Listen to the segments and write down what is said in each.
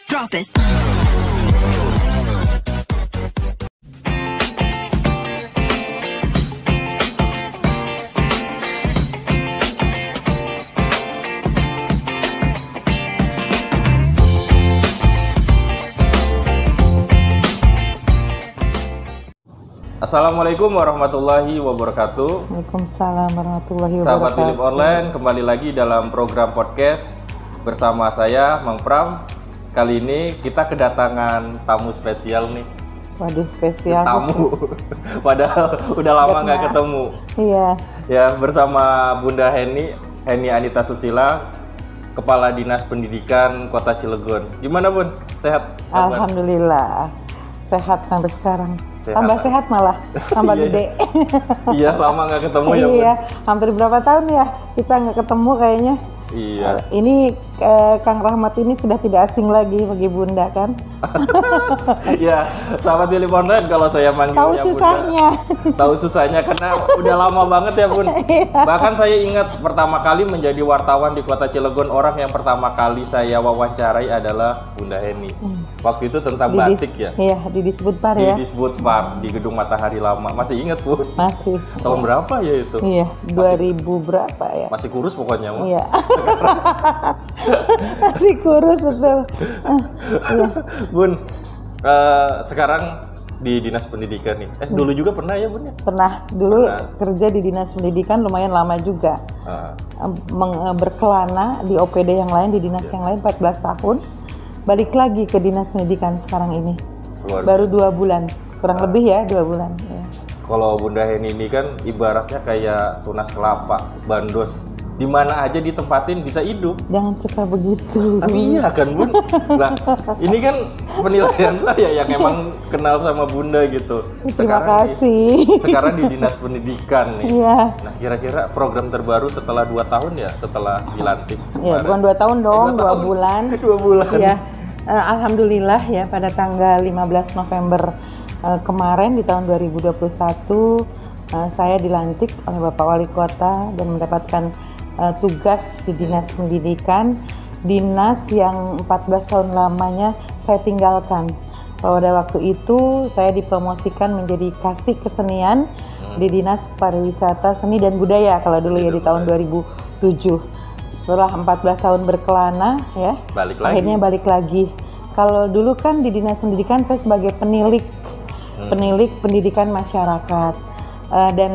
Drop it. Assalamualaikum warahmatullahi wabarakatuh. Waalaikumsalam warahmatullahi wabarakatuh. Sahabat Philip Online, kembali lagi dalam program podcast bersama saya, Mang Pram. Kali ini kita kedatangan tamu spesial nih. Waduh, spesial. Tamu, padahal udah lama nggak ketemu. Iya. Ya, bersama Bunda Heni Anita Susila, Kepala Dinas Pendidikan Kota Cilegon. Gimana Bun? Sehat? Alhamdulillah, sehat sampai sekarang. Sehat. Tambah sehat malah, tambah gede. Iya, lama nggak ketemu ya Bun? Iya, hampir berapa tahun ya kita nggak ketemu kayaknya. Iya. Ini Kang Rahmat ini sudah tidak asing lagi bagi Bunda kan? Ya, sahabat Philip Online, kalau saya manggilnya Tahu susahnya. Bunda, tahu susahnya karena udah lama banget ya Bun. Bahkan saya ingat pertama kali menjadi wartawan di Kota Cilegon, orang yang pertama kali saya wawancarai adalah Bunda Heni. Waktu itu tentang batik ya. Iya, di Disbudpar ya. Di Disbudpar di Gedung Matahari Lama. Masih ingat Bun? Masih. Tahun berapa ya itu? Iya, 2000 berapa ya? Masih kurus pokoknya Bun. Iya. Masih kurus betul. Iya. Bun, sekarang di Dinas Pendidikan nih. Dulu juga pernah ya Bun ya? Pernah dulu kerja di Dinas Pendidikan lumayan lama juga. Berkelana di OPD yang lain, di dinas yang lain 14 tahun. Balik lagi ke Dinas Pendidikan sekarang ini. Baru 2 bulan, kurang lebih ya 2 bulan. Ya. Kalau Bunda Heni ini kan ibaratnya kayak tunas kelapa, bandos. Di mana aja ditempatin bisa hidup. Jangan suka begitu. Tapi iya kan Bun. Nah, ini kan penilaian saya yang emang kenal sama Bunda gitu. Terima kasih. Sekarang di Dinas Pendidikan nih. Iya. Nah, kira-kira program terbaru setelah 2 tahun ya, setelah dilantik. Iya, bukan 2 tahun dong, 2 bulan. 2 bulan. Iya. Alhamdulillah ya, pada tanggal 15 November kemarin di tahun 2021 saya dilantik oleh Bapak Wali Kota dan mendapatkan tugas di Dinas Pendidikan, dinas yang 14 tahun lamanya saya tinggalkan. Pada waktu itu saya dipromosikan menjadi kasih kesenian di Dinas Pariwisata Seni dan Budaya kalau dulu ya di tahun 2007. Setelah 14 tahun berkelana ya, akhirnya balik lagi. Kalau dulu kan di Dinas Pendidikan saya sebagai penilik pendidikan masyarakat dan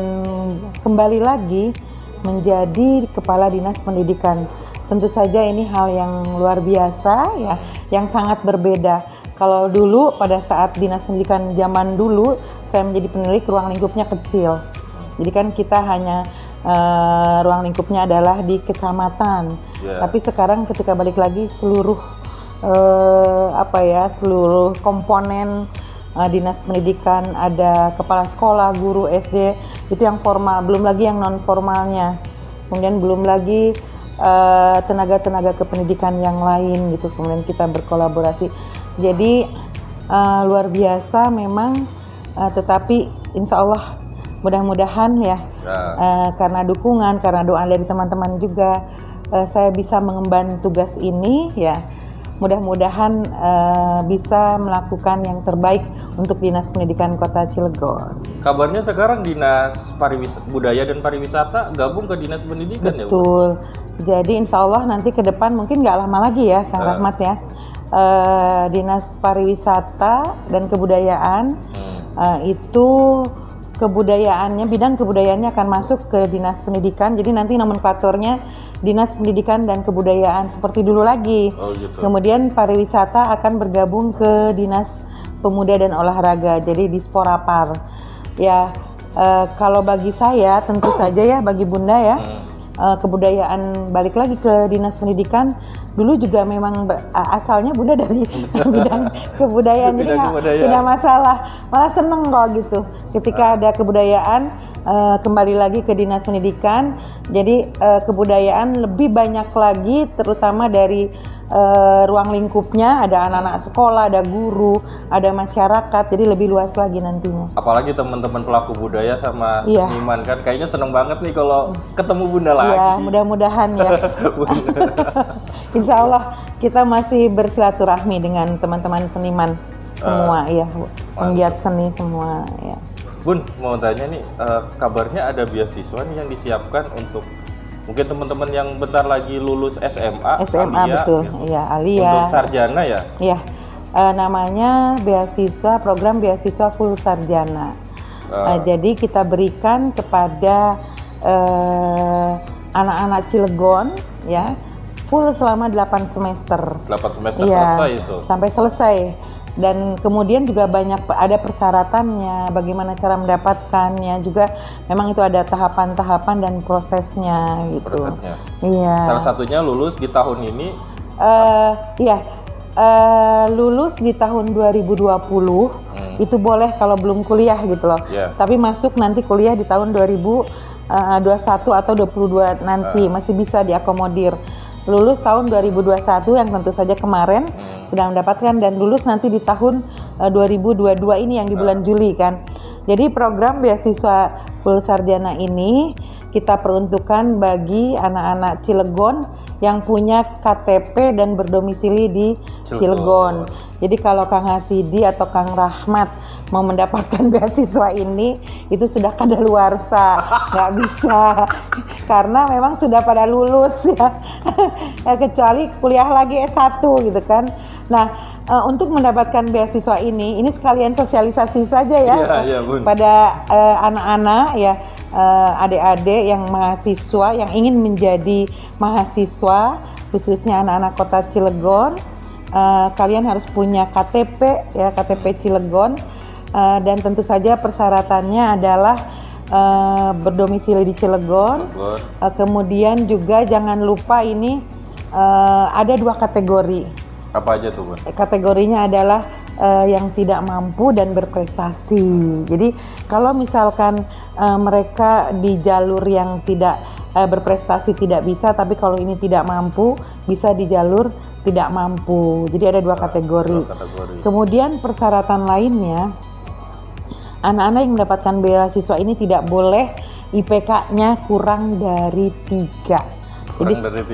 kembali lagi menjadi Kepala Dinas Pendidikan. Tentu saja ini hal yang luar biasa ya, yang sangat berbeda. Kalau dulu pada saat Dinas Pendidikan zaman dulu saya menjadi penilik, ruang lingkupnya kecil. Jadi kan kita hanya ruang lingkupnya adalah di kecamatan. Tapi sekarang ketika balik lagi seluruh seluruh komponen Dinas Pendidikan, ada kepala sekolah, guru SD, itu yang formal, belum lagi yang non formalnya, kemudian belum lagi tenaga-tenaga kependidikan yang lain gitu, kemudian kita berkolaborasi. Jadi luar biasa memang, tetapi insya Allah mudah-mudahan ya, karena dukungan, karena doa dari teman-teman juga, saya bisa mengemban tugas ini ya. Mudah-mudahan bisa melakukan yang terbaik untuk Dinas Pendidikan Kota Cilegon. Kabarnya sekarang Dinas Budaya dan Pariwisata gabung ke Dinas Pendidikan. Betul. Ya Bu? Jadi insya Allah nanti ke depan mungkin nggak lama lagi ya Kang Rahmat ya. Dinas Pariwisata dan Kebudayaan itu kebudayaannya, bidang kebudayaannya akan masuk ke Dinas Pendidikan. Jadi nanti nomenklaturnya Dinas Pendidikan dan Kebudayaan seperti dulu lagi. Gitu. Kemudian pariwisata akan bergabung ke Dinas Pemuda dan Olahraga. Jadi Disporapar. Ya, kalau bagi saya tentu saja ya, bagi Bunda ya, kebudayaan balik lagi ke Dinas Pendidikan. Dulu juga memang asalnya Bunda dari bidang kebudayaan, jadi tidak masalah, malah seneng kok gitu ketika ada kebudayaan kembali lagi ke Dinas Pendidikan. Jadi kebudayaan lebih banyak lagi, terutama dari ruang lingkupnya, ada anak-anak sekolah, ada guru, ada masyarakat, jadi lebih luas lagi nantinya. Apalagi teman-teman pelaku budaya sama seniman kan kayaknya seneng banget nih kalau ketemu Bunda lagi. Iya, mudah-mudahan ya. Insya Allah kita masih bersilaturahmi dengan teman-teman seniman semua, ya, penggiat seni semua, ya. Bun, mau tanya nih, kabarnya ada beasiswa nih yang disiapkan untuk mungkin teman-teman yang bentar lagi lulus SMA, SMA Alia, betul, gitu. ya, Alia. Untuk sarjana ya? Ya, namanya program beasiswa full sarjana. Jadi kita berikan kepada anak-anak Cilegon, ya, full selama 8 semester. 8 semester ya, selesai itu? Sampai selesai. Dan kemudian juga ada persyaratannya, bagaimana cara mendapatkannya, juga memang itu ada tahapan-tahapan dan prosesnya gitu. Prosesnya. Iya. Salah satunya lulus di tahun ini. Lulus di tahun 2020 itu boleh kalau belum kuliah gitu loh. Tapi masuk nanti kuliah di tahun 2021 atau 22 nanti masih bisa diakomodir. Lulus tahun 2021 yang tentu saja kemarin sudah mendapatkan, dan lulus nanti di tahun 2022 ini yang di bulan Juli kan. Jadi program beasiswa full sarjana ini kita peruntukkan bagi anak-anak Cilegon yang punya KTP dan berdomisili di Cilegon. Jadi kalau Kang Hasidi atau Kang Rahmat mau mendapatkan beasiswa ini, itu sudah kadaluarsa, nggak bisa, karena memang sudah pada lulus ya, kecuali kuliah lagi S1 gitu kan. Nah, untuk mendapatkan beasiswa ini sekalian sosialisasi saja ya, pada anak-anak ya, adik-adik yang mahasiswa yang ingin menjadi mahasiswa, khususnya anak-anak kota Cilegon. Kalian harus punya KTP ya, KTP Cilegon, dan tentu saja persyaratannya adalah berdomisili di Cilegon. Kemudian juga jangan lupa ini ada 2 kategori. Apa aja tuh, Bun? Kategorinya adalah yang tidak mampu dan berprestasi. Jadi kalau misalkan mereka di jalur yang tidak berprestasi tidak bisa, tapi kalau ini tidak mampu bisa di jalur tidak mampu. Jadi ada 2 kategori. Kemudian persyaratan lainnya, anak-anak yang mendapatkan beasiswa ini tidak boleh IPK-nya kurang dari 3.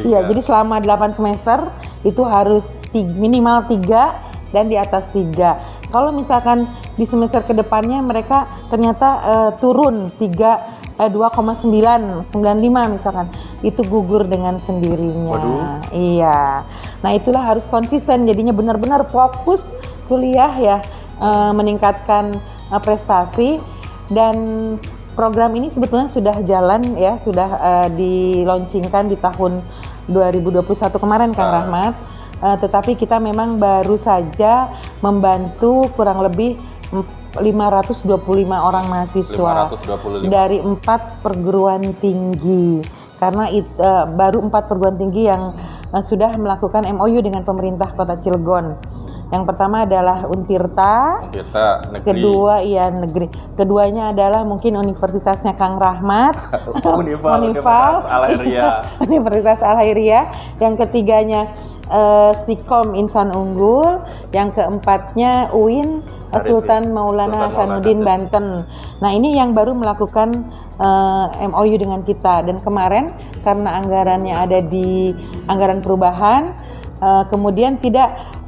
Jadi selama 8 semester itu harus minimal 3 dan di atas 3. Kalau misalkan di semester kedepannya mereka ternyata turun 2,995 misalkan, itu gugur dengan sendirinya. Waduh. Iya. Nah, itulah harus konsisten, jadinya benar-benar fokus kuliah ya, meningkatkan prestasi. Dan program ini sebetulnya sudah jalan ya, sudah di-launchingkan di tahun 2021 kemarin Kang Rahmat. Tetapi kita memang baru saja membantu kurang lebih 525 orang mahasiswa 525. dari 4 perguruan tinggi, karena baru 4 perguruan tinggi yang sudah melakukan MOU dengan pemerintah Kota Cilegon. Yang pertama adalah Untirta negeri. Kedua negeri. Keduanya adalah mungkin universitasnya Kang Rahmat. Universitas Al-Khairiyah. Universitas Al-Khairiyah. Yang ketiganya Stikom Insan Unggul. Yang keempatnya UIN Sultan Maulana Hasanuddin Banten. Nah, ini yang baru melakukan MOU dengan kita, dan kemarin karena anggarannya ada di anggaran perubahan, kemudian tidak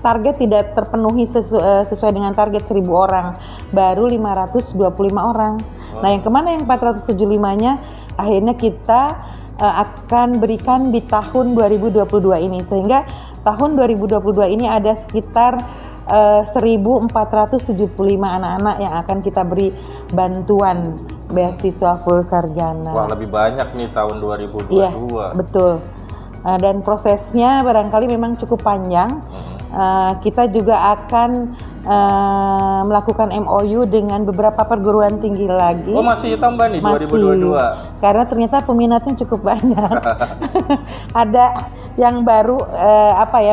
target tidak terpenuhi sesuai dengan target 1.000 orang, baru 525 orang. Nah, yang kemana yang 475-nya akhirnya kita akan berikan di tahun 2022 ini, sehingga tahun 2022 ini ada sekitar 1.475 anak-anak yang akan kita beri bantuan beasiswa full sarjana. Wah, lebih banyak nih tahun 2022. Iya, betul. Dan prosesnya barangkali memang cukup panjang. Kita juga akan melakukan MOU dengan beberapa perguruan tinggi lagi. Oh, masih tambah nih 2022? Karena ternyata peminatnya cukup banyak. Ada yang baru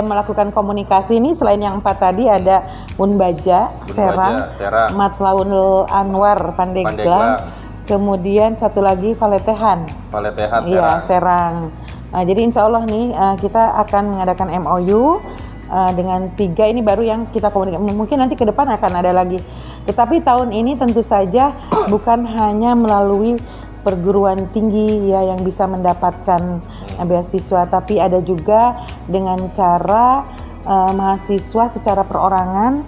melakukan komunikasi ini, selain yang 4 tadi ada Unbaja, Serang, Matlaul Anwar, Pandeglang. Kemudian satu lagi Paletehan, Serang. Iya, Serang. Nah, jadi insya Allah nih kita akan mengadakan MOU dengan 3 ini baru yang kita komunikasi. Mungkin nanti ke depan akan ada lagi. Tetapi tahun ini tentu saja bukan hanya melalui perguruan tinggi ya yang bisa mendapatkan beasiswa, tapi ada juga dengan cara mahasiswa secara perorangan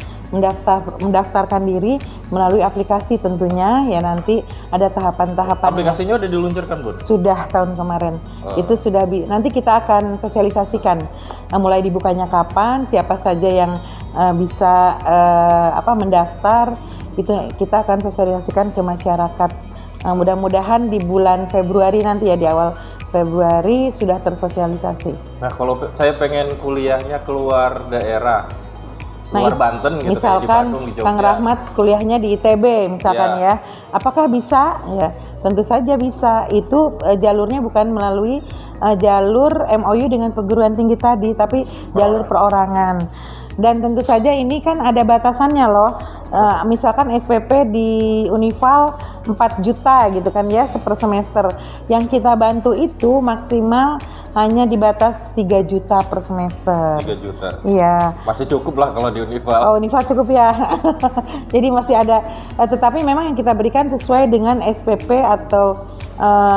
mendaftarkan diri melalui aplikasi tentunya ya, nanti ada tahapan-tahapan. Aplikasinya udah diluncurkan, Bun? Sudah tahun kemarin. Itu sudah nanti kita akan sosialisasikan mulai dibukanya kapan, siapa saja yang bisa mendaftar, itu kita akan sosialisasikan ke masyarakat. Mudah-mudahan di bulan Februari nanti ya, di awal Februari sudah tersosialisasi. Nah, kalau saya pengen kuliahnya keluar daerah, luar Banten gitu, misalkan kayak di Bandung, di Jogja. Kang Rahmat kuliahnya di ITB misalkan ya, apakah bisa? Ya, tentu saja bisa. Itu jalurnya bukan melalui jalur MOU dengan perguruan tinggi tadi, tapi jalur perorangan. Dan tentu saja ini kan ada batasannya loh. Misalkan SPP di Unival 4 juta gitu kan ya per semester. Yang kita bantu itu maksimal hanya di batas 3 juta per semester. 3 juta? Iya. Masih cukup lah kalau di Unival. Oh, Unival cukup ya. Jadi masih ada, tetapi memang yang kita berikan sesuai dengan SPP atau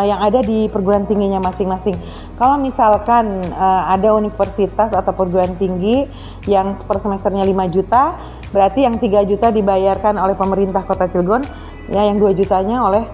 yang ada di perguruan tingginya masing-masing. Kalau misalkan ada universitas atau perguruan tinggi yang per semesternya 5 juta, berarti yang 3 juta dibayarkan oleh pemerintah Kota Cilegon, ya yang 2 jutanya oleh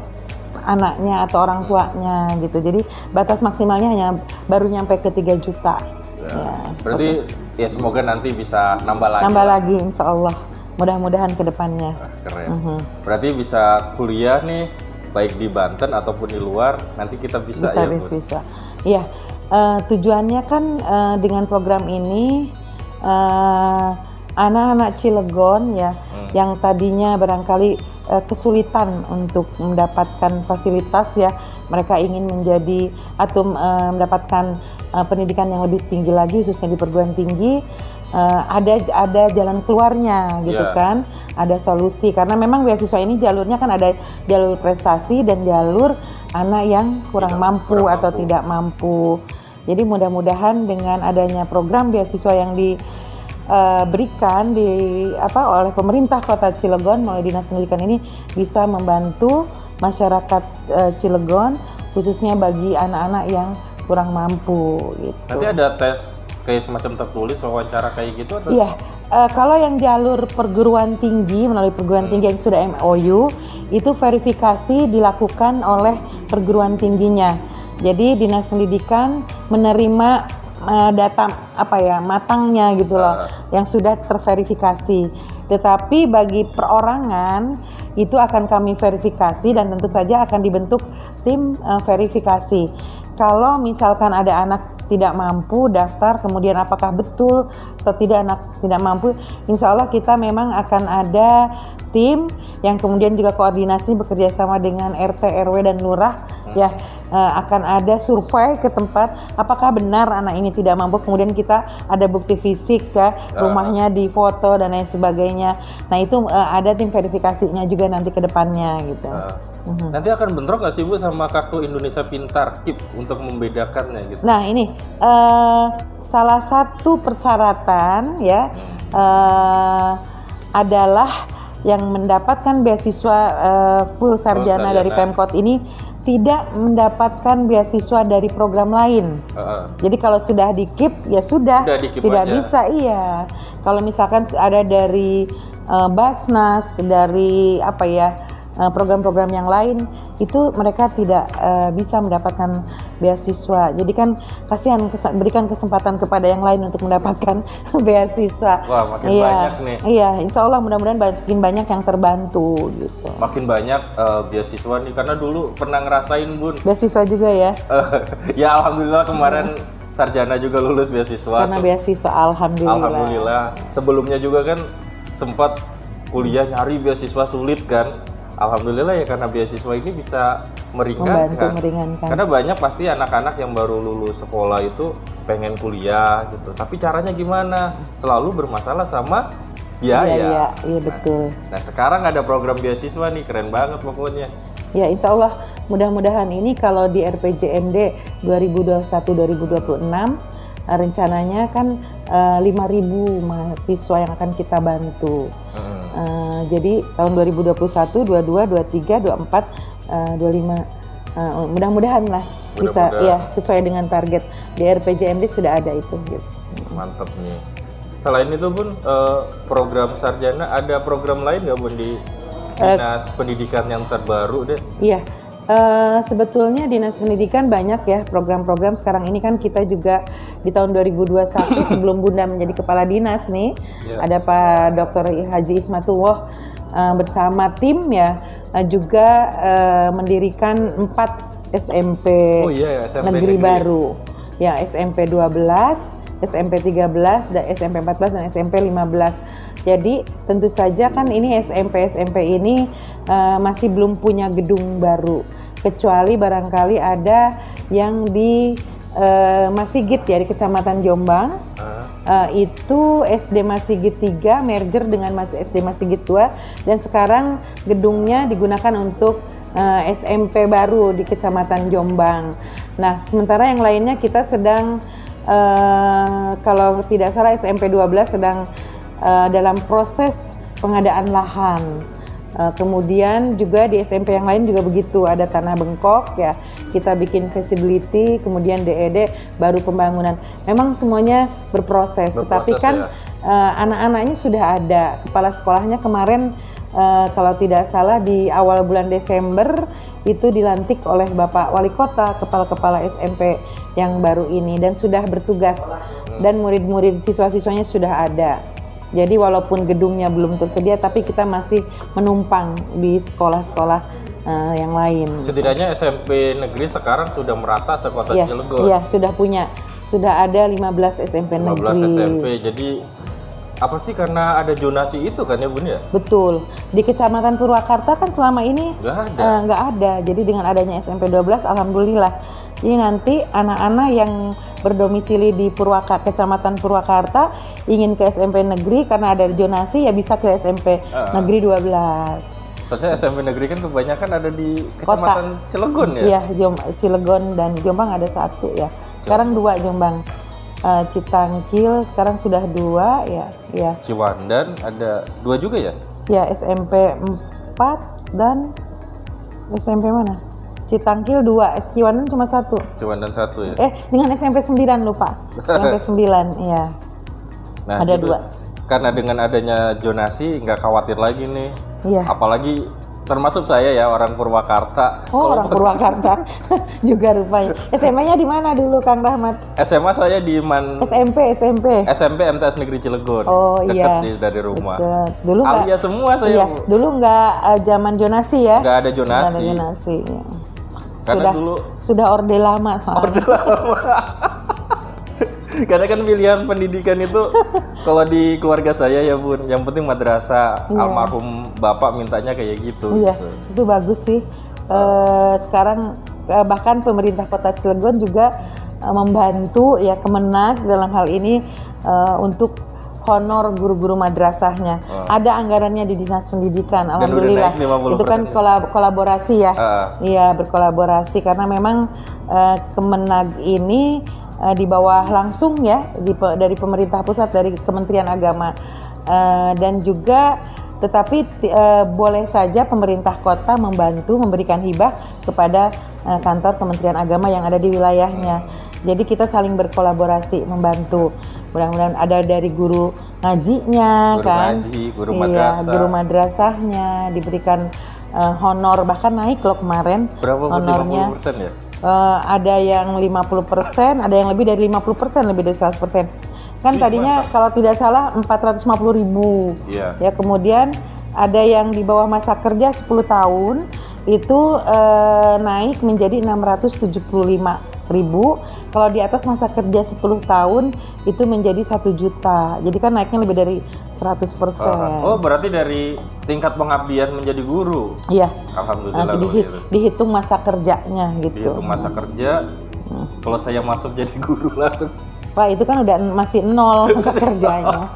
anaknya atau orang tuanya gitu. Jadi batas maksimalnya hanya baru nyampe ke 3 juta. Ya, berarti ya semoga nanti bisa nambah lagi. Nambah lagi insya Allah. Mudah-mudahan ke depannya. Keren. Berarti bisa kuliah nih baik di Banten ataupun di luar, nanti kita bisa ya, Bun? Bisa. Iya, tujuannya kan dengan program ini anak-anak Cilegon ya yang tadinya barangkali kesulitan untuk mendapatkan fasilitas ya, mereka ingin menjadi atau mendapatkan pendidikan yang lebih tinggi lagi khususnya di perguruan tinggi, ada jalan keluarnya gitu kan, ada solusi, karena memang beasiswa ini jalurnya kan ada jalur prestasi dan jalur anak yang kurang mampu atau tidak mampu. Jadi mudah-mudahan dengan adanya program beasiswa yang berikan oleh pemerintah Kota Cilegon melalui Dinas Pendidikan ini bisa membantu masyarakat Cilegon khususnya bagi anak-anak yang kurang mampu gitu. Nanti ada tes kayak semacam tertulis wawancara kayak gitu atau? Iya, kalau yang jalur perguruan tinggi melalui perguruan tinggi yang sudah MOU itu verifikasi dilakukan oleh perguruan tingginya. Jadi Dinas Pendidikan menerima data matangnya gitu loh, yang sudah terverifikasi. Tetapi bagi perorangan itu akan kami verifikasi dan tentu saja akan dibentuk tim verifikasi. Kalau misalkan ada anak tidak mampu daftar, kemudian apakah betul atau tidak anak tidak mampu, insya Allah kita memang akan ada tim yang kemudian juga koordinasi bekerja sama dengan RT, RW dan lurah ya. Akan ada survei ke tempat apakah benar anak ini tidak mampu, kemudian kita ada bukti fisik ya, rumahnya difoto dan lain sebagainya. Nah itu ada tim verifikasinya juga nanti ke depannya gitu. Nanti akan bentrok nggak sih Bu sama kartu Indonesia Pintar KIP untuk membedakannya gitu? Nah ini salah satu persyaratan ya adalah yang mendapatkan beasiswa full sarjana dari Pemkot ini tidak mendapatkan beasiswa dari program lain. Jadi kalau sudah di KIP ya sudah tidak aja bisa. Iya. Kalau misalkan ada dari Basnas, dari program-program yang lain, itu mereka tidak bisa mendapatkan beasiswa. Jadi kan kasihan, berikan kesempatan kepada yang lain untuk mendapatkan beasiswa. Wah, makin banyak nih. Iya, insya Allah mudah-mudahan makin banyak yang terbantu gitu. Makin banyak beasiswa nih, karena dulu pernah ngerasain Bun. Beasiswa juga ya? Ya alhamdulillah kemarin sarjana juga lulus beasiswa. Karena beasiswa, alhamdulillah. Alhamdulillah. Sebelumnya juga kan sempat kuliah nyari beasiswa sulit kan. Alhamdulillah ya, karena beasiswa ini bisa meringankan. Karena banyak pasti anak-anak yang baru lulus sekolah itu pengen kuliah gitu, tapi caranya gimana? Selalu bermasalah sama biaya. Iya betul. Nah sekarang ada program beasiswa nih, keren banget pokoknya. Ya insya Allah mudah-mudahan ini kalau di RPJMD 2021-2026 rencananya kan 5.000 mahasiswa yang akan kita bantu. Jadi tahun 2021, 22, 23, 24, 25 Mudah-mudahan lah bisa ya sesuai dengan target di RPJMD sudah ada itu. Gitu. Mantap nih. Selain itu Bun, program sarjana ada program lain nggak Bun di Dinas Pendidikan yang terbaru deh? Iya. Sebetulnya Dinas Pendidikan banyak ya program-program. Sekarang ini kan kita juga di tahun 2021 sebelum Bunda menjadi kepala dinas nih, ada Pak Dr. Haji Ismatullah bersama tim ya juga mendirikan 4 SMP, SMP negeri baru. Ya, SMP 12, SMP 13, dan SMP 14 dan SMP 15. Jadi tentu saja kan ini SMP ini masih belum punya gedung baru, kecuali barangkali ada yang di Masigit ya di Kecamatan Jombang. Itu SD Masigit 3 merger dengan SD Masigit 2 dan sekarang gedungnya digunakan untuk SMP baru di Kecamatan Jombang. Nah, sementara yang lainnya kita sedang kalau tidak salah SMP 12 sedang dalam proses pengadaan lahan. Kemudian juga di SMP yang lain juga begitu, ada tanah bengkok ya, kita bikin feasibility, kemudian DED baru pembangunan. Memang semuanya berproses tetapi kan anak-anaknya sudah ada. Kepala sekolahnya kemarin kalau tidak salah di awal bulan Desember itu dilantik oleh Bapak Wali Kota, kepala-kepala SMP yang baru ini, dan sudah bertugas dan murid-murid siswa-siswanya sudah ada. Jadi walaupun gedungnya belum tersedia, tapi kita masih menumpang di sekolah-sekolah yang lain. Setidaknya SMP negeri sekarang sudah merata sekota Cilegon. Iya, sudah ada 15 SMP negeri. 15 SMP, jadi apa sih karena ada zonasi itu kan ya Bun ya? Betul. Di Kecamatan Purwakarta kan selama ini nggak ada. Jadi dengan adanya SMP 12, alhamdulillah. Jadi nanti anak-anak yang berdomisili di Kecamatan Purwakarta ingin ke SMP negeri karena ada zonasi ya bisa ke SMP negeri 12. Soalnya SMP negeri kan kebanyakan ada di Kecamatan Cilegon ya? Iya, Cilegon dan Jombang ada 1 ya. Sekarang 2 Jombang. Citangkil sekarang sudah 2 ya. Ciwandan ada 2 juga ya? Ya, SMP 4 dan SMP mana? Citangkil 2, Ciwandan cuma 1. Ciwandan 1 ya? Dengan SMP 9 lupa. SMP 9, ya. Nah, ada gitu. 2. Karena dengan adanya zonasi nggak khawatir lagi nih. Iya. Apalagi termasuk saya ya orang Purwakarta. Orang Purwakarta juga rupanya. SMA-nya di mana dulu Kang Rahmat? SMA saya di SMP MTS Negeri Cilegon. Dekat sih dari rumah. Deket. Dulu Alia semua saya. Iya, dulu nggak zaman zonasi ya? Nggak ada zonasi. Ya. Karena dulu sudah orde lama soalnya. Orde lama. Karena kan pilihan pendidikan itu kalau di keluarga saya ya Bun, yang penting madrasah. Almarhum bapak mintanya kayak gitu. Iya, itu bagus sih. Sekarang bahkan pemerintah Kota Cilegon juga membantu ya Kemenag dalam hal ini untuk honor guru-guru madrasahnya. Ada anggarannya di Dinas Pendidikan, alhamdulillah. Itu kan kolaborasi ya. Iya, berkolaborasi karena memang Kemenag ini di bawah langsung ya dari pemerintah pusat, dari Kementerian Agama, dan juga tetapi boleh saja pemerintah kota membantu memberikan hibah kepada kantor Kementerian Agama yang ada di wilayahnya. Jadi kita saling berkolaborasi membantu. Mudah-mudahan ada dari guru ngajinya, guru madrasahnya diberikan honor, bahkan naik loh kemarin. Berapa? Honornya 50% ya? Ada yang 50%, ada yang lebih dari 50%, lebih dari 100%. Kan tadinya kalau tidak salah 450.000. Ya, kemudian ada yang di bawah masa kerja 10 tahun itu naik menjadi 675.000. Kalau di atas masa kerja 10 tahun itu menjadi 1 juta. Jadi kan naiknya lebih dari 100%. Oh, berarti dari tingkat pengabdian menjadi guru. Iya. Alhamdulillah. Dihitung masa kerjanya gitu. Dihitung masa kerja. Kalau saya masuk jadi guru langsung. Wah, itu kan udah masih 0 masa kerjanya.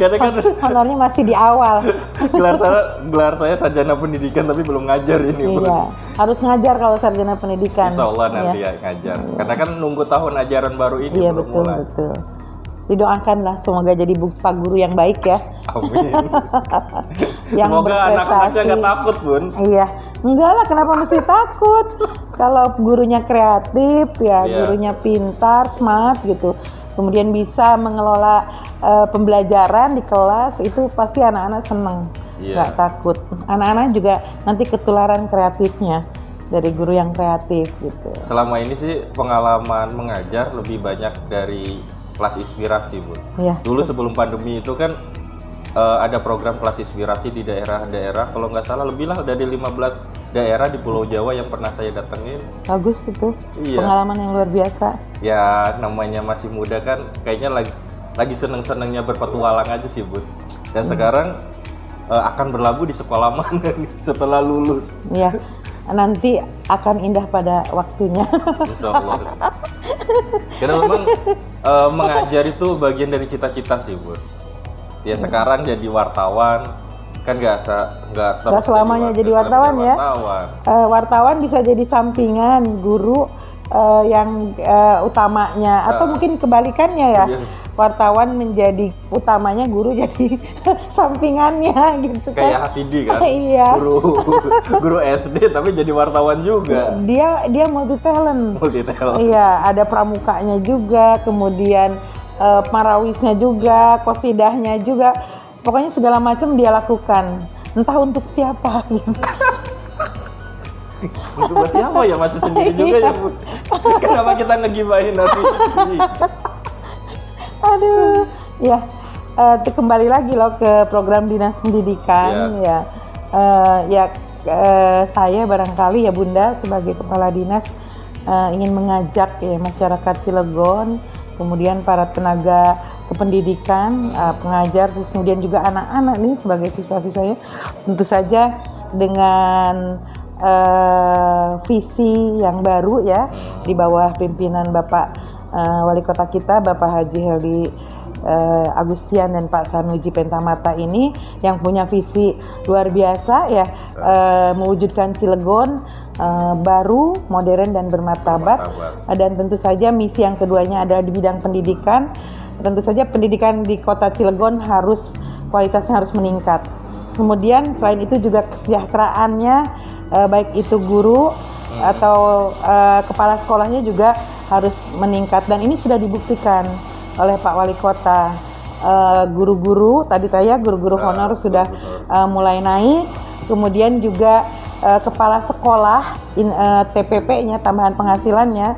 Karena kan honornya masih di awal. gelar saya sarjana pendidikan tapi belum ngajar ini. Iya, harus ngajar kalau sarjana pendidikan. Insya Allah nanti ya ngajar. Karena kan nunggu tahun ajaran baru ini belum mulai. Iya, betul. Didoakanlah semoga jadi Pak Guru yang baik ya. Amin. Semoga anak-anaknya nggak takut Bun. Iya, Enggak lah, kenapa mesti takut? Kalau gurunya kreatif ya, gurunya pintar, smart gitu. Kemudian bisa mengelola pembelajaran di kelas, itu pasti anak-anak seneng, nggak takut. Anak-anak juga nanti ketularan kreatifnya dari guru yang kreatif gitu. Selama ini sih pengalaman mengajar lebih banyak dari kelas inspirasi, Bu. Ya, dulu sebelum pandemi itu kan ada program kelas inspirasi di daerah-daerah, kalau nggak salah lebih lah dari 15 daerah di Pulau Jawa yang pernah saya datengin. Bagus itu, pengalaman yang luar biasa. Ya namanya masih muda kan, kayaknya lagi seneng-senengnya berpetualang aja sih, Bu. Dan sekarang akan berlabuh di sekolah mana nih setelah lulus? Iya, nanti akan indah pada waktunya. Insya Allah. Karena memang mengajar itu bagian dari cita-cita sih, Bu. Ya sekarang jadi wartawan kan nggak terus selamanya jadi wartawan ya. Wartawan bisa jadi sampingan guru yang utamanya, atau mungkin kebalikannya ya. Wartawan menjadi utamanya, guru jadi sampingannya gitu kan. Kayak Hasidi kan. Iya. Guru SD tapi jadi wartawan juga. Dia multi talent. Iya, ada pramukanya juga, kemudian marawisnya juga, kosidahnya juga, pokoknya segala macam dia lakukan, entah untuk siapa gitu. Untuk buat siapa ya, masih sendiri juga ya, Bu. Kenapa kita ngegibahin nanti? Aduh, ya kembali lagi loh ke program dinas pendidikan saya barangkali ya Bunda sebagai kepala dinas ingin mengajak ya masyarakat Cilegon, kemudian para tenaga kependidikan, pengajar, terus kemudian juga anak-anak nih sebagai siswa-siswanya, tentu saja dengan visi yang baru ya di bawah pimpinan Bapak Wali Kota kita, Bapak Haji Heldi Agustian dan Pak Sanuji Pentamata ini yang punya visi luar biasa ya, mewujudkan Cilegon baru, modern dan bermartabat. Dan tentu saja misi yang keduanya adalah di bidang pendidikan. Tentu saja pendidikan di Kota Cilegon kualitasnya harus meningkat. Kemudian selain itu juga kesejahteraannya, baik itu guru atau kepala sekolahnya juga harus meningkat, dan ini sudah dibuktikan oleh Pak Wali Kota. Guru-guru guru-guru honor sudah mulai naik, kemudian juga kepala sekolah TPP-nya, tambahan penghasilannya,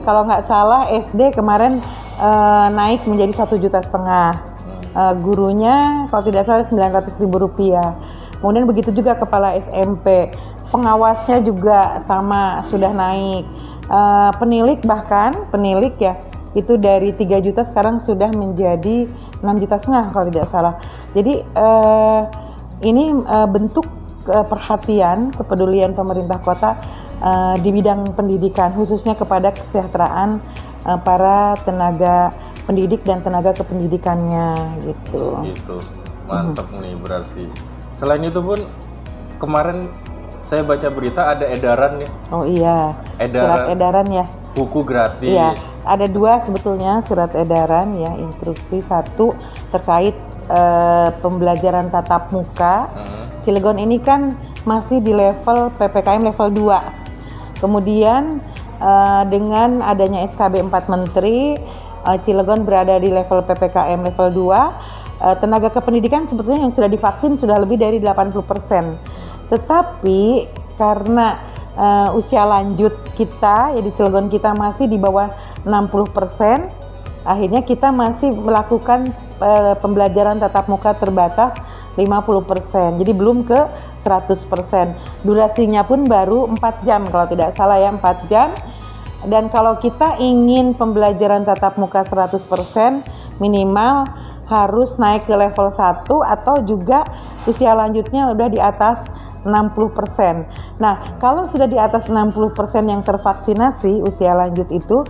kalau nggak salah SD kemarin naik menjadi 1,5 juta. Gurunya kalau tidak salah Rp900.000. Kemudian begitu juga kepala SMP, pengawasnya juga sama sudah naik. Penilik ya itu dari 3 juta sekarang sudah menjadi 6,5 juta kalau tidak salah. Jadi ini bentuk perhatian, kepedulian pemerintah kota di bidang pendidikan, khususnya kepada kesejahteraan para tenaga pendidik dan tenaga kependidikannya gitu. Gitu, mantap nih berarti. Selain itu pun kemarin saya baca berita ada edaran nih. Oh iya, surat edaran ya. Buku gratis. Iya, ada 2 sebetulnya surat edaran ya, instruksi. 1 terkait pembelajaran tatap muka. Cilegon ini kan masih di level PPKM level 2. Kemudian dengan adanya SKB 4 Menteri, Cilegon berada di level PPKM level 2. Tenaga kependidikan sebetulnya yang sudah divaksin sudah lebih dari 80%. Tetapi karena usia lanjut kita ya di Cilegon kita masih di bawah 60%, akhirnya kita masih melakukan pembelajaran tatap muka terbatas 50%. Jadi belum ke 100%. Durasinya pun baru 4 jam kalau tidak salah ya, 4 jam. Dan kalau kita ingin pembelajaran tatap muka 100%, minimal harus naik ke level 1 atau juga usia lanjutnya udah di atas 60%. Nah, kalau sudah di atas 60% yang tervaksinasi usia lanjut itu,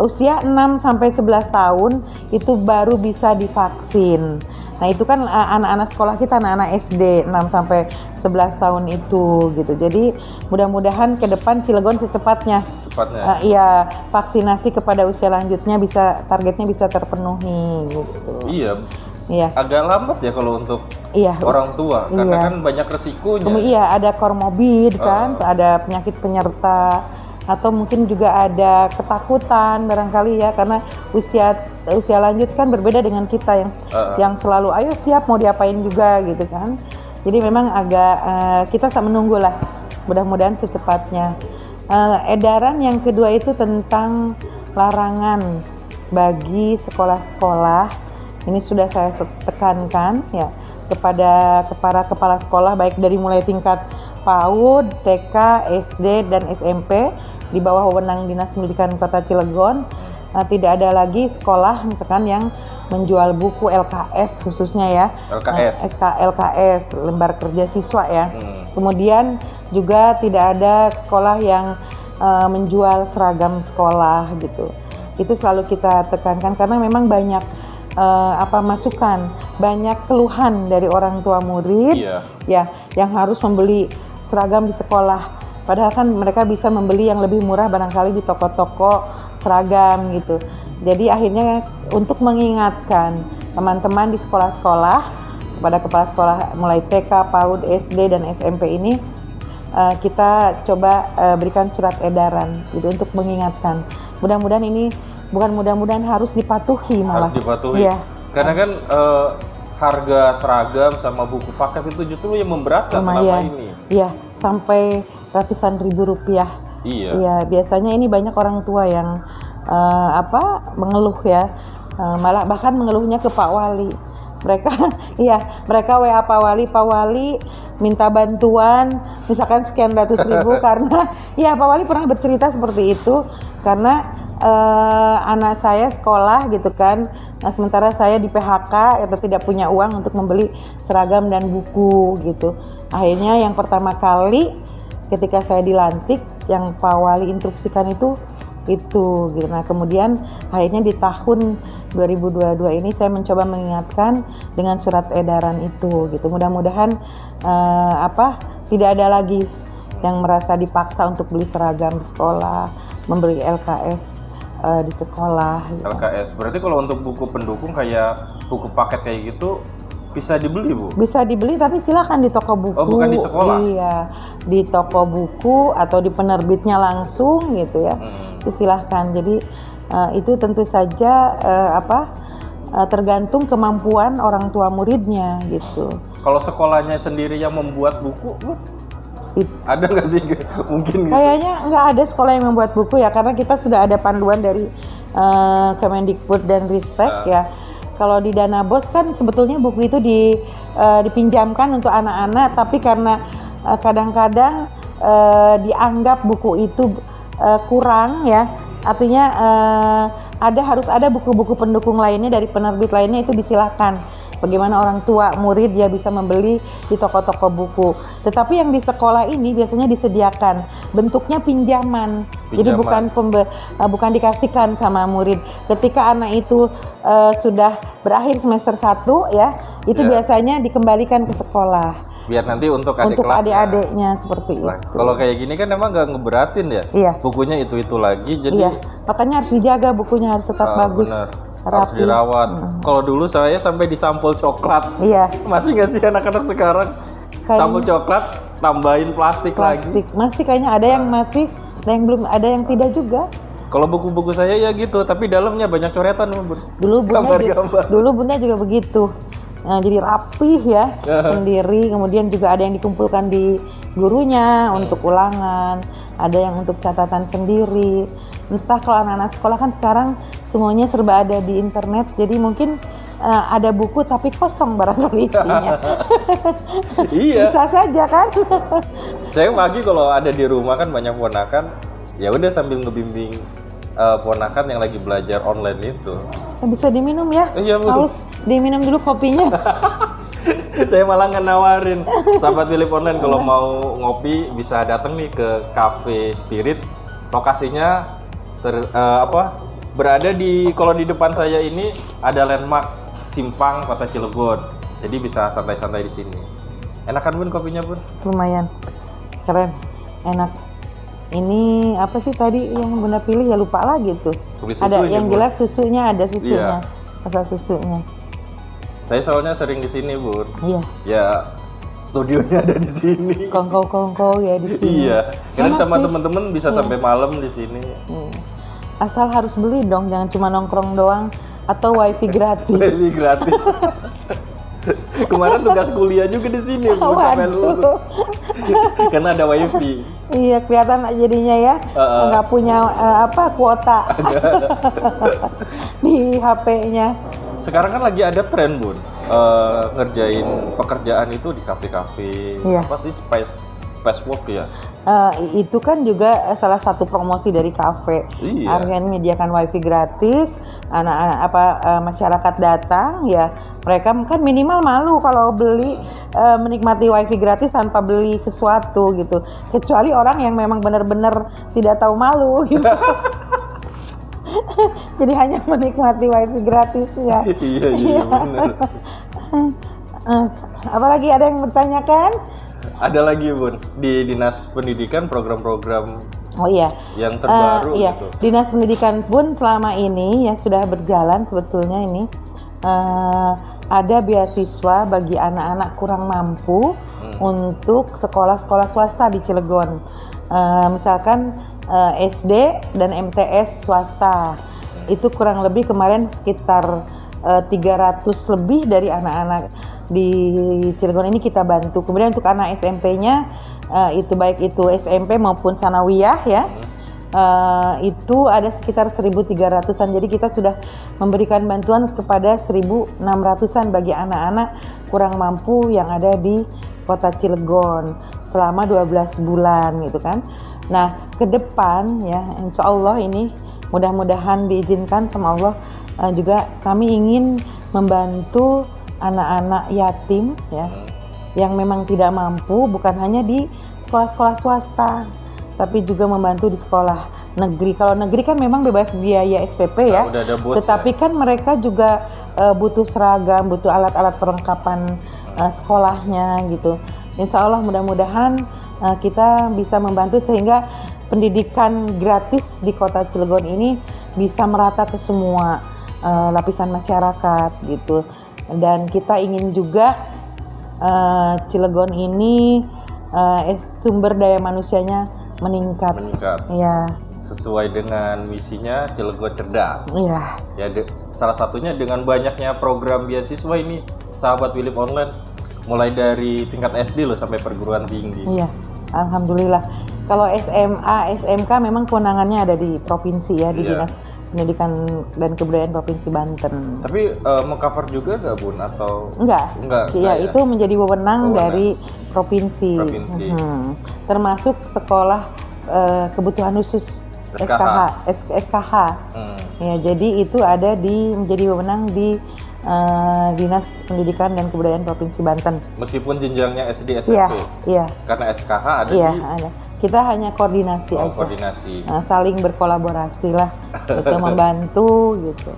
usia 6 sampai 11 tahun itu baru bisa divaksin. Nah, itu kan anak-anak sekolah kita, anak-anak SD 6 sampai 11 tahun itu gitu. Jadi, mudah-mudahan ke depan Cilegon secepatnya vaksinasi kepada usia lanjutnya targetnya bisa terpenuhi gitu. Iya. Iya. agak lambat ya kalau untuk Iya. orang tua, karena Iya. kan banyak resikonya. Iya, ada komorbid kan, ada penyakit penyerta, atau mungkin juga ada ketakutan barangkali ya, karena usia lanjut kan berbeda dengan kita yang selalu ayo siap mau diapain juga gitu kan. Jadi memang agak kita sama menunggu lah, mudah-mudahan secepatnya. Edaran yang kedua itu tentang larangan bagi sekolah-sekolah, ini sudah saya tekankan ya kepada para kepala sekolah baik dari mulai tingkat PAUD, TK, SD, dan SMP di bawah wewenang Dinas Pendidikan Kota Cilegon. Tidak ada lagi sekolah misalkan yang menjual buku LKS khususnya ya. LKS, lembar kerja siswa ya. Kemudian juga tidak ada sekolah yang menjual seragam sekolah gitu. Itu selalu kita tekankan karena memang banyak masukan, banyak keluhan dari orang tua murid ya yang harus membeli seragam di sekolah. Padahal kan mereka bisa membeli yang lebih murah barangkali di toko-toko seragam gitu. Jadi akhirnya untuk mengingatkan teman-teman di sekolah-sekolah, kepada kepala sekolah mulai TK, PAUD, SD, dan SMP ini kita coba berikan surat edaran gitu untuk mengingatkan. Mudah-mudahan ini harus dipatuhi malah. Harus dipatuhi. Iya. Karena kan harga seragam sama buku paket itu justru yang memberatkan selama ini. Iya, sampai ratusan ribu rupiah. Iya, biasanya ini banyak orang tua yang mengeluh ya, malah bahkan mengeluhnya ke Pak Wali. Mereka WA Pak Wali minta bantuan, misalkan sekian ratus ribu karena Pak Wali pernah bercerita seperti itu karena anak saya sekolah gitu kan, nah sementara saya di PHK atau tidak punya uang untuk membeli seragam dan buku gitu. Akhirnya yang pertama kali ketika saya dilantik yang Pak Wali instruksikan itu gitu. Nah kemudian akhirnya di tahun 2022 ini saya mencoba mengingatkan dengan surat edaran itu gitu. Mudah-mudahan tidak ada lagi yang merasa dipaksa untuk beli seragam di sekolah, membeli LKS di sekolah. Gitu. LKS berarti kalau untuk buku pendukung kayak buku paket kayak gitu bisa dibeli, Bu? Bisa dibeli tapi silakan di toko buku. Oh, bukan di sekolah? Iya, di toko buku atau di penerbitnya langsung gitu ya. Itu silahkan. Jadi itu tentu saja tergantung kemampuan orang tua muridnya gitu. Kalau sekolahnya sendiri yang membuat buku, Bu? Ada nggak sih mungkin? Kayaknya nggak ada sekolah yang membuat buku ya, karena kita sudah ada panduan dari Kemendikbud dan Ristek ya. Kalau di Dana Bos kan sebetulnya buku itu dipinjamkan untuk anak-anak, tapi karena kadang-kadang dianggap buku itu kurang ya, artinya harus ada buku-buku pendukung lainnya dari penerbit lainnya, itu disilahkan. Bagaimana orang tua murid dia bisa membeli di toko-toko buku. Tetapi yang di sekolah ini biasanya disediakan bentuknya pinjaman. Jadi bukan dikasihkan sama murid. Ketika anak itu sudah berakhir semester 1 ya, itu biasanya dikembalikan ke sekolah. Biar nanti untuk adik-adiknya seperti itu. Kalau kayak gini kan emang nggak ngeberatin ya. Iya. Bukunya itu lagi, jadi makanya harus dijaga, bukunya harus tetap bagus. Bener. Harus dirawat. Kalau dulu saya sampai disampul coklat. Iya. Masih nggak sih anak-anak sekarang? Sampul coklat tambahin plastik lagi. Masih kayaknya ada yang masih, ada yang belum, ada yang tidak juga. Kalau buku-buku saya ya gitu, tapi dalamnya banyak coretan, Bun. Dulu Bunda juga begitu. Nah, jadi rapih ya sendiri. Kemudian juga ada yang dikumpulkan di gurunya untuk ulangan, ada yang untuk catatan sendiri. Entah, kalau anak-anak sekolah kan sekarang semuanya serba ada di internet, jadi mungkin ada buku tapi kosong barangkali isinya. Iya. Bisa saja kan. Saya pagi kalau ada di rumah kan banyak ponakan, ya udah sambil ngebimbing ponakan yang lagi belajar online itu. Bisa diminum ya? Iya, Bu. Haus, diminum dulu kopinya. Saya malah nawarin sahabat Philip Online kalau mau ngopi bisa datang nih ke Cafe Spirit. Lokasinya berada kalau di depan saya ini ada landmark Simpang Kota Cilegon. Jadi bisa santai-santai di sini. Enak kan, Bun, kopinya, Bun? Lumayan. Keren. Enak. Ini apa sih tadi yang Bunda pilih, ya lupa lagi tuh. Ada yang jelas susunya, ada susunya. Asal susunya. Saya soalnya sering di sini, Bun. Iya. Ya, studionya ada di sini. Kongko ya di sini. Iya. Kadang Enak sama sih. temen-temen bisa sampai malam di sini. Asal harus beli dong, jangan cuma nongkrong doang atau wifi gratis. Wifi gratis. Kemarin tugas kuliah juga di sini, Bun, sampai lulus. Karena ada wifi. Iya, kelihatan jadinya ya, nggak punya kuota di HP-nya. Sekarang kan lagi ada tren, Bun, ngerjain pekerjaan itu di kafe-kafe. Iya. Apa sih space work ya? Itu kan juga salah satu promosi dari kafe. Iya. Artinya menyediakan wifi gratis, masyarakat datang ya, mereka kan minimal malu kalau beli menikmati wifi gratis tanpa beli sesuatu gitu. Kecuali orang yang memang benar-benar tidak tahu malu gitu. Jadi hanya menikmati wifi gratis ya. Iya benar. Apalagi ada yang bertanyakan? Ada lagi, Bun, di Dinas Pendidikan program-program Oh iya. yang terbaru iya. gitu. Dinas Pendidikan pun selama ini ya sudah berjalan sebetulnya ini ada beasiswa bagi anak-anak kurang mampu untuk sekolah-sekolah swasta di Cilegon. Misalkan SD dan MTS swasta. Itu kurang lebih kemarin sekitar 300 lebih dari anak-anak di Cilegon ini kita bantu. Kemudian untuk anak SMP-nya itu baik itu SMP maupun sanawiyah ya, itu ada sekitar 1.300-an. Jadi kita sudah memberikan bantuan kepada 1.600-an bagi anak-anak kurang mampu yang ada di Kota Cilegon selama 12 bulan gitu kan. Nah, ke depan ya insya Allah ini mudah-mudahan diizinkan sama Allah, juga kami ingin membantu anak-anak yatim ya yang memang tidak mampu, bukan hanya di sekolah-sekolah swasta tapi juga membantu di sekolah negeri. Kalau negeri kan memang bebas biaya SPP ya, udah ada bos, tetapi kan mereka juga butuh seragam, butuh alat-alat perlengkapan sekolahnya gitu. Insya Allah mudah-mudahan kita bisa membantu sehingga pendidikan gratis di Kota Cilegon ini bisa merata ke semua lapisan masyarakat gitu. Dan kita ingin juga Cilegon ini sumber daya manusianya meningkat. Ya. Sesuai dengan misinya Cilegon cerdas. Iya. Ya, salah satunya dengan banyaknya program beasiswa ini, sahabat Wilip Online, mulai dari tingkat SD loh sampai perguruan tinggi. Iya, alhamdulillah. Kalau SMA, SMK memang kewenangannya ada di provinsi ya, di Dinas Pendidikan dan Kebudayaan Provinsi Banten. Tapi mengcover juga nggak, Bun, atau enggak ya, itu menjadi wewenang dari provinsi. Termasuk sekolah kebutuhan khusus SKH. Ya, jadi itu ada menjadi wewenang di Dinas Pendidikan dan Kebudayaan Provinsi Banten. Meskipun jenjangnya SD SMP. Iya. Karena SKH ada ada. Kita hanya koordinasi aja. Koordinasi. Saling berkolaborasi lah untuk membantu gitu.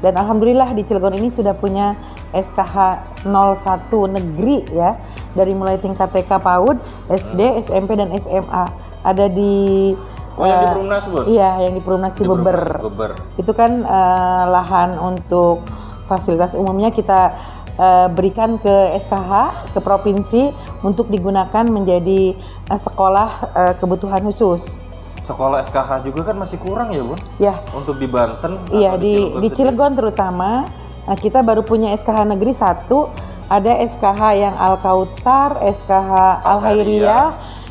Dan alhamdulillah di Cilegon ini sudah punya SKH 01 negeri ya, dari mulai tingkat TK PAUD, SD, SMP dan SMA. Ada di yang di Perumnas, Bun? Iya, yang di Perumnas Cibeber. Itu kan lahan untuk fasilitas umumnya kita berikan ke SKH, ke provinsi untuk digunakan menjadi sekolah kebutuhan khusus. Sekolah SKH juga kan masih kurang ya, Bun? Ya. Untuk di Banten? Iya, di Cilegon terutama kita baru punya SKH negeri 1, ada SKH yang Al-Kautsar, SKH Al-Hairiyah,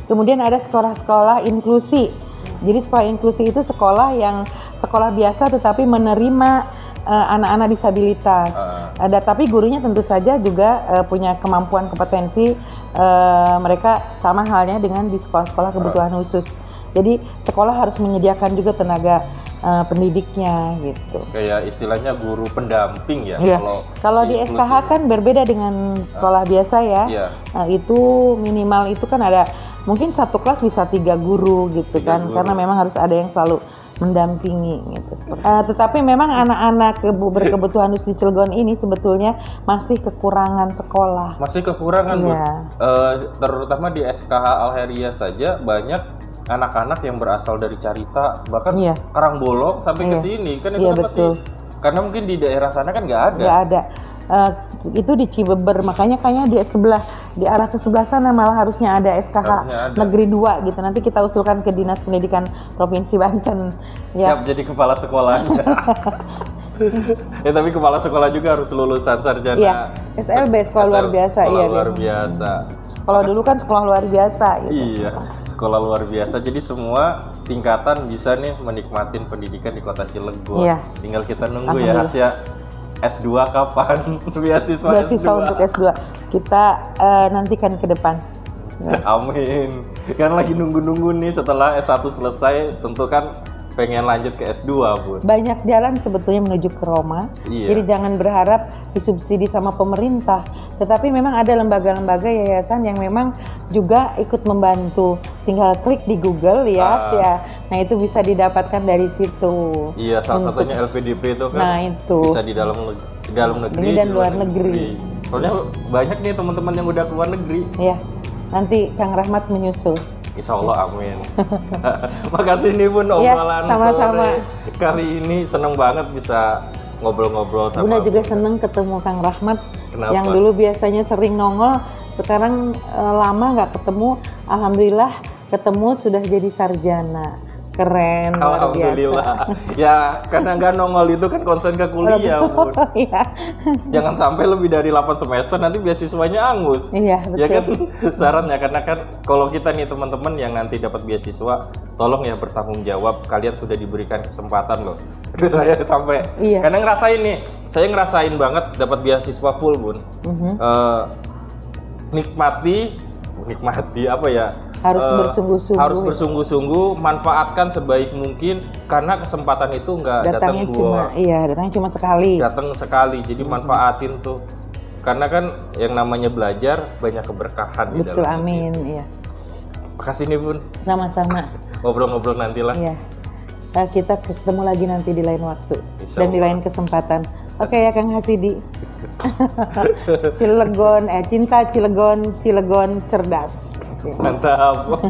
kemudian ada sekolah-sekolah inklusi. Jadi sekolah inklusi itu sekolah yang sekolah biasa tetapi menerima anak-anak disabilitas. Tapi gurunya tentu saja juga punya kemampuan kompetensi, mereka sama halnya dengan di sekolah-sekolah kebutuhan khusus. Jadi sekolah harus menyediakan juga tenaga pendidiknya gitu. Kayak istilahnya guru pendamping ya. Iya. Kalau di SKH kan berbeda dengan sekolah biasa ya. Iya. Itu minimal itu kan ada mungkin satu kelas bisa 3 guru gitu kan, karena memang harus ada yang selalu mendampingi gitu. Tetapi memang anak-anak berkebutuhan khusus di Cilegon ini sebetulnya masih kekurangan sekolah. Masih kekurangan, Bu. Terutama di SKH Al-Hairiyah saja banyak anak-anak yang berasal dari Carita, bahkan Karangbolong sampai ke sini kan, itu kan masih, karena mungkin di daerah sana kan nggak ada. itu di Cibeber, makanya kayaknya di arah ke sebelah sana malah harusnya ada SKH Harusnya ada. Negeri 2 gitu. Nanti kita usulkan ke Dinas Pendidikan Provinsi Banten. Ya. Siap jadi kepala sekolahnya. Tapi kepala sekolah juga harus lulusan sarjana. Iya, SLB, sekolah luar biasa. Sekolah Iya, luar biasanya. biasa. Kalau dulu kan sekolah luar biasa gitu. Iya, sekolah luar biasa. Jadi semua tingkatan bisa nih menikmatin pendidikan di Kota Cilegon. Iya. Tinggal kita nunggu ya Hasya, S2 kapan? Beasiswa Beasiswa S2. untuk S2. Kita nantikan ke depan. Amin. Kan lagi nunggu-nunggu nih setelah S1 selesai, tentu kan pengen lanjut ke S2, Bun. Banyak jalan sebetulnya menuju ke Roma. Iya. Jadi jangan berharap disubsidi sama pemerintah. Tetapi memang ada lembaga-lembaga yayasan yang memang juga ikut membantu. Tinggal klik di Google, lihat ya. Nah, itu bisa didapatkan dari situ. Iya, salah satunya LPDP itu kan. Nah, itu. Bisa di dalam negeri Dan di luar negeri. Soalnya banyak nih teman-teman yang udah keluar negeri. Ya. Nanti Kang Rahmat menyusul. Insya Allah, amin. Makasih nih Bun Iya, obrolan sama-sama. sore kali ini, seneng banget bisa ngobrol-ngobrol sama Bunda juga Bun. seneng ketemu Kang Rahmat. Kenapa? Yang dulu biasanya sering nongol, sekarang lama nggak ketemu. Alhamdulillah ketemu sudah jadi sarjana. Keren, luar biasa. Alhamdulillah. Ya, karena nggak nongol itu kan konsen ke kuliah, Bun. Iya. Jangan sampai lebih dari 8 semester nanti beasiswanya angus. Iya, betul. Ya kan sarannya, karena kan kalau kita nih teman-teman yang nanti dapat beasiswa, tolong ya bertanggung jawab, kalian sudah diberikan kesempatan loh. Terus saya sampai Iya. karena ngerasain nih, saya ngerasain banget dapat beasiswa full, Bun. Nikmati apa ya? Harus bersungguh-sungguh. Harus bersungguh-sungguh, manfaatkan sebaik mungkin karena kesempatan itu nggak datang dua. Datangnya cuma sekali. Datang sekali, jadi manfaatin tuh. Karena kan yang namanya belajar banyak keberkahan di Betul, dalam amin. situ. Iya. Makasih nih Bun, Sama-sama. ngobrol-ngobrol nanti lah. Iya. Kita ketemu lagi nanti di lain waktu Insya dan di Allah. lain kesempatan. Oke ya Kang Hasidi. Cilegon, cinta Cilegon cerdas. Mantap.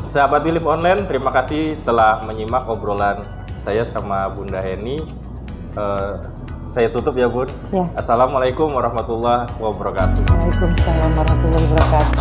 Sahabat Wilip Online, terima kasih telah menyimak obrolan saya sama Bunda Heni. Saya tutup ya Bun. Ya. Assalamualaikum warahmatullahi wabarakatuh. Waalaikumsalam warahmatullahi wabarakatuh.